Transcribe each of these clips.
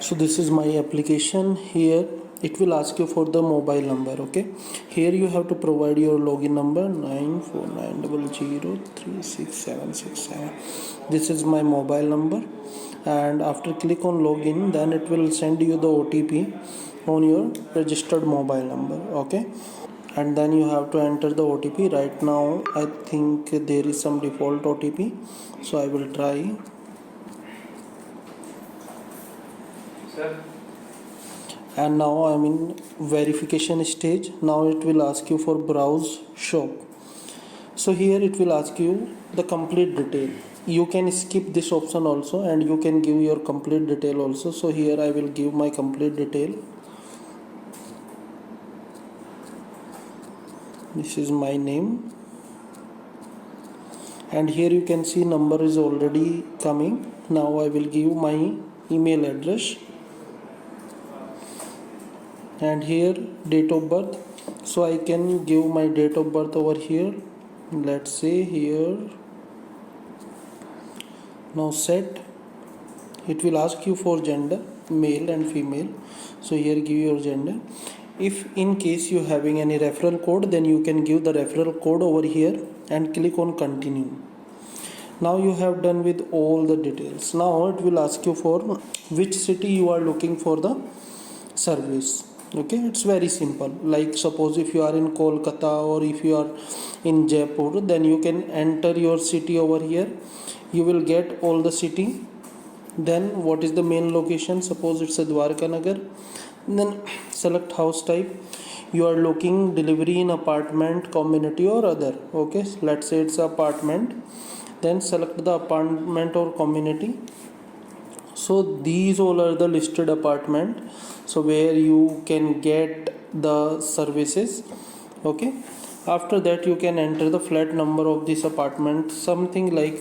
So this is my application. Here it will ask you for the mobile number. Okay, here you have to provide your login number 94900366767. This is my mobile number, and after click on login, then it will send you the OTP on your registered mobile number. Okay, and then you have to enter the OTP. Right now I think there is some default OTP, so I will try. And now I'm in verification stage. Now it will ask you for browse shop. So here it will ask you the complete detail. You can skip this option also, and you can give your complete detail also. So here I will give my complete detail. This is my name, and here you can see number is already coming. Now I will give my email address, and here date of birth. So I can give my date of birth over here. Let's say here. Now set. It will ask you for gender, male and female. So here give your gender. If in case you having any referral code, then you can give the referral code over here and click on continue. Now you have done with all the details. Now it will ask you for which city you are looking for the service. Okay, it's very simple. Like suppose if you are in Kolkata or if you are in Jaipur, then you can enter your city over here. You will get all the city. Then what is the main location? Suppose it's a Dwarka Nagar. Then select house type. You are looking delivery in apartment, community or other. Okay, let's say it's apartment. Then select the apartment or community. So these all are the listed apartment, so where you can get the services. Okay, after that you can enter the flat number of this apartment, something like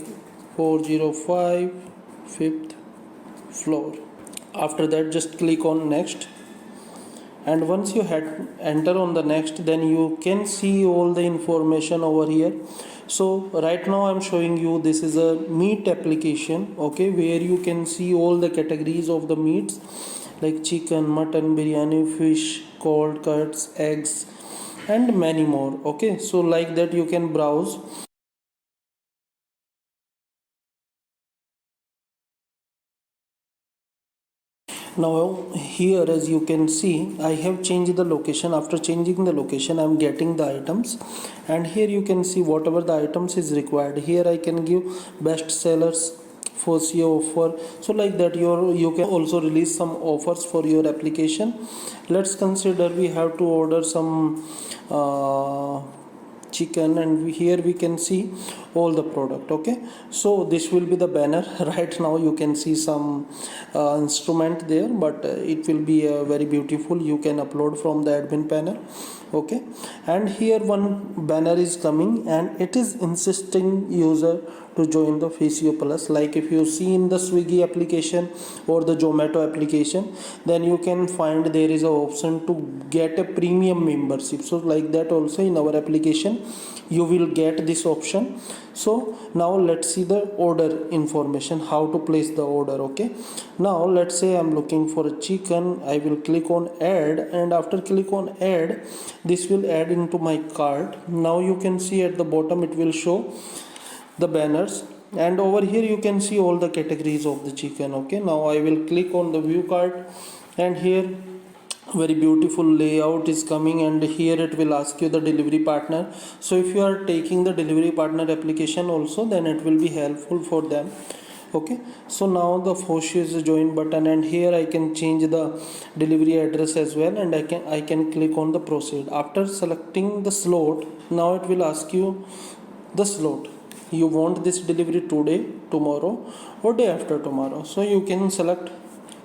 405 5th floor. After that just click on next, and once you had enter on the next, then you can see all the information over here. So right now I'm showing you, this is a meat application, okay, where you can see all the categories of the meats like chicken, mutton, biryani, fish, cold cuts, eggs and many more. Okay, so like that you can browse. Now here as you can see, I have changed the location. After changing the location, I am getting the items, and here you can see whatever the items is required. Here I can give best sellers, FOSIA offer. So like that you can also release some offers for your application. Let's consider we have to order some chicken, and here we can see all the product. Okay, so this will be the banner. Right now you can see some instrument there, but it will be very beautiful. You can upload from the admin panel. Okay, and here one banner is coming, and it is insisting user to join the Physio Plus. Like if you see in the Swiggy application or the Zomato application, then you can find there is an option to get a premium membership. So like that also in our application you will get this option. So now let's see the order information, how to place the order. Okay, now let's say I'm looking for a chicken. I will click on add, and after click on add, this will add into my cart. Now you can see at the bottom it will show the banners, and over here you can see all the categories of the chicken. Okay, now I will click on the view cart, and here very beautiful layout is coming, and here it will ask you the delivery partner. So if you are taking the delivery partner application also, then it will be helpful for them. Okay, so now the FOSIA is a join button, and here I can change the delivery address as well, and I can click on the proceed. After selecting the slot, now it will ask you the slot. You want this delivery today, tomorrow or day after tomorrow. So you can select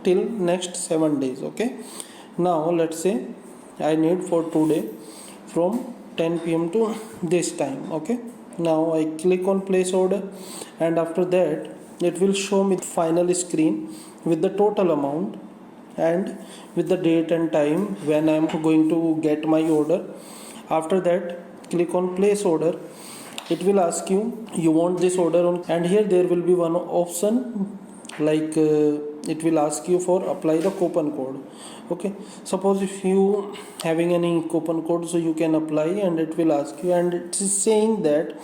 till next 7 days. Okay, now let's say I need for today from 10 p.m. to this time. Okay, now I click on place order, and after that it will show me the final screen with the total amount and with the date and time when I am going to get my order. After that click on place order. It will ask you want this order on, and here there will be one option like it will ask you for apply the coupon code. Okay, suppose if you having any coupon code, so you can apply and it will ask you, and it is saying that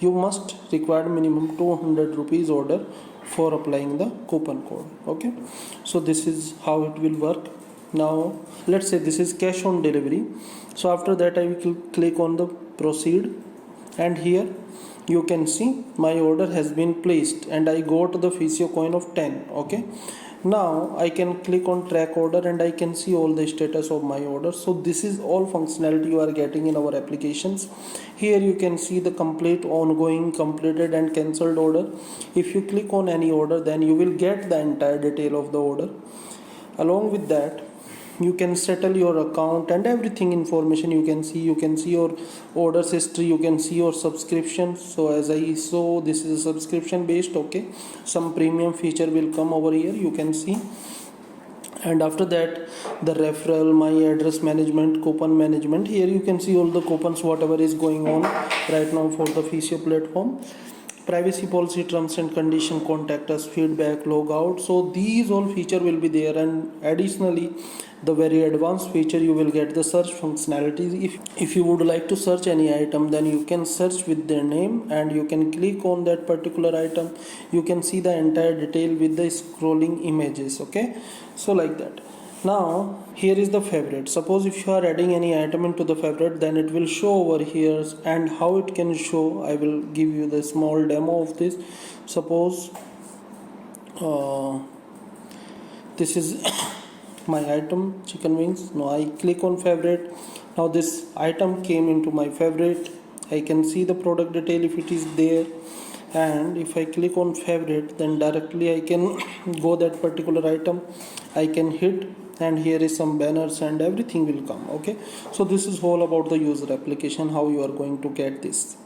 you must require minimum 200 rupees order for applying the coupon code. Okay, so this is how it will work. Now let's say this is cash on delivery, so after that I will click on the proceed, and here you can see my order has been placed and I got the Physio coin of 10. Okay, now I can click on track order and I can see all the status of my order. So this is all functionality you are getting in our applications. Here you can see the complete, ongoing, completed and cancelled order. If you click on any order, then you will get the entire detail of the order. Along with that, you can settle your account and everything information you can see. You can see your orders history, you can see your subscription. So as I saw, this is a subscription based. Okay, some premium feature will come over here, you can see. And after that, the referral, my address management, coupon management. Here you can see all the coupons, whatever is going on right now for the Physio platform. Privacy policy, terms and condition, contact us, feedback, log out. So these all feature will be there, and additionally the very advanced feature, you will get the search functionalities. If you would like to search any item, then you can search with their name and you can click on that particular item. You can see the entire detail with the scrolling images. Okay, so like that. Now here is the favorite. Suppose if you are adding any item into the favorite, then it will show over here. And how it can show, I will give you the small demo of this. Suppose this is my item, chicken wings. Now I click on favorite. Now this item came into my favorite. I can see the product detail if it is there, and if I click on favorite, then directly I can go that particular item. I can hit, and here is some banners and everything will come. Okay, so this is all about the user application, how you are going to get this.